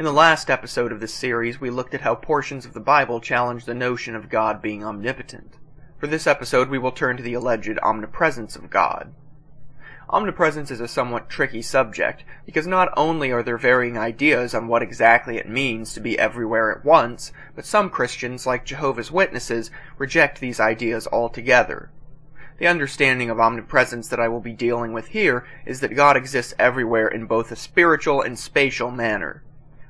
In the last episode of this series, we looked at how portions of the Bible challenge the notion of God being omnipotent. For this episode, we will turn to the alleged omnipresence of God. Omnipresence is a somewhat tricky subject, because not only are there varying ideas on what exactly it means to be everywhere at once, but some Christians, like Jehovah's Witnesses, reject these ideas altogether. The understanding of omnipresence that I will be dealing with here is that God exists everywhere in both a spiritual and spatial manner.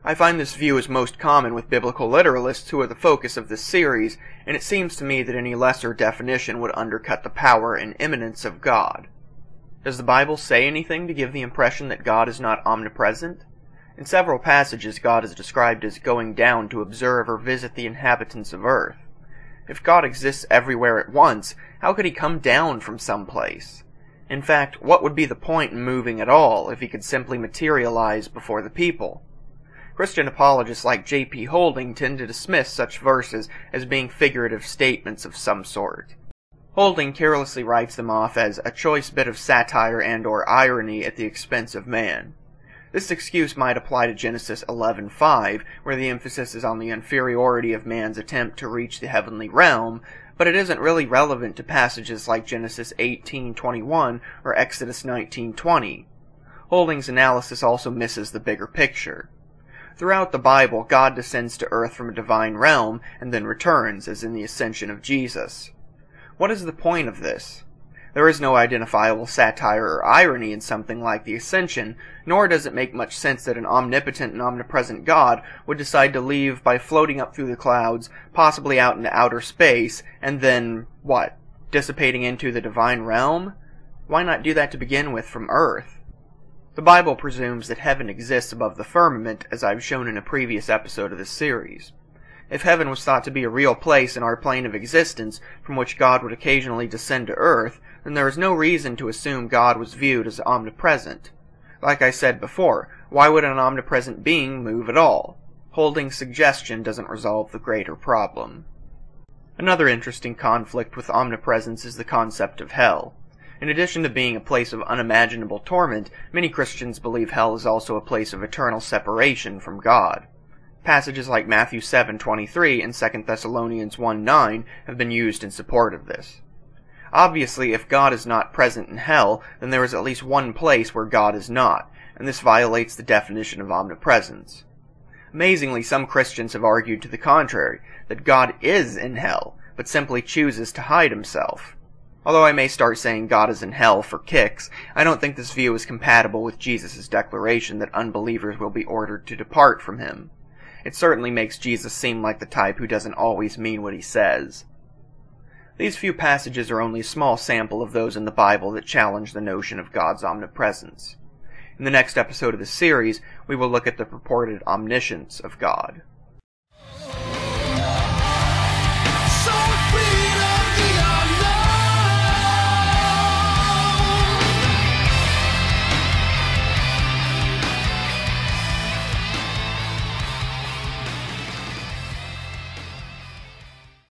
I find this view is most common with biblical literalists who are the focus of this series, and it seems to me that any lesser definition would undercut the power and immanence of God. Does the Bible say anything to give the impression that God is not omnipresent? In several passages, God is described as going down to observe or visit the inhabitants of earth. If God exists everywhere at once, how could he come down from some place? In fact, what would be the point in moving at all if he could simply materialize before the people? Christian apologists like J.P. Holding tend to dismiss such verses as being figurative statements of some sort. Holding carelessly writes them off as a choice bit of satire and/or irony at the expense of man. This excuse might apply to Genesis 11:5, where the emphasis is on the inferiority of man's attempt to reach the heavenly realm, but it isn't really relevant to passages like Genesis 18:21 or Exodus 19:20. Holding's analysis also misses the bigger picture. Throughout the Bible, God descends to earth from a divine realm and then returns, as in the ascension of Jesus. What is the point of this? There is no identifiable satire or irony in something like the ascension, nor does it make much sense that an omnipotent and omnipresent God would decide to leave by floating up through the clouds, possibly out into outer space, and then, dissipating into the divine realm? Why not do that to begin with from earth? The Bible presumes that heaven exists above the firmament, as I've shown in a previous episode of this series. If heaven was thought to be a real place in our plane of existence, from which God would occasionally descend to earth, then there is no reason to assume God was viewed as omnipresent. Like I said before, why would an omnipresent being move at all? Holding's suggestion doesn't resolve the greater problem. Another interesting conflict with omnipresence is the concept of hell. In addition to being a place of unimaginable torment, many Christians believe hell is also a place of eternal separation from God. Passages like Matthew 7:23 and 2 Thessalonians 1:9 have been used in support of this. Obviously, if God is not present in hell, then there is at least one place where God is not, and this violates the definition of omnipresence. Amazingly, some Christians have argued to the contrary, that God is in hell, but simply chooses to hide himself. Although I may start saying God is in hell for kicks, I don't think this view is compatible with Jesus' declaration that unbelievers will be ordered to depart from him. It certainly makes Jesus seem like the type who doesn't always mean what he says. These few passages are only a small sample of those in the Bible that challenge the notion of God's omnipresence. In the next episode of this series, we will look at the purported omniscience of God.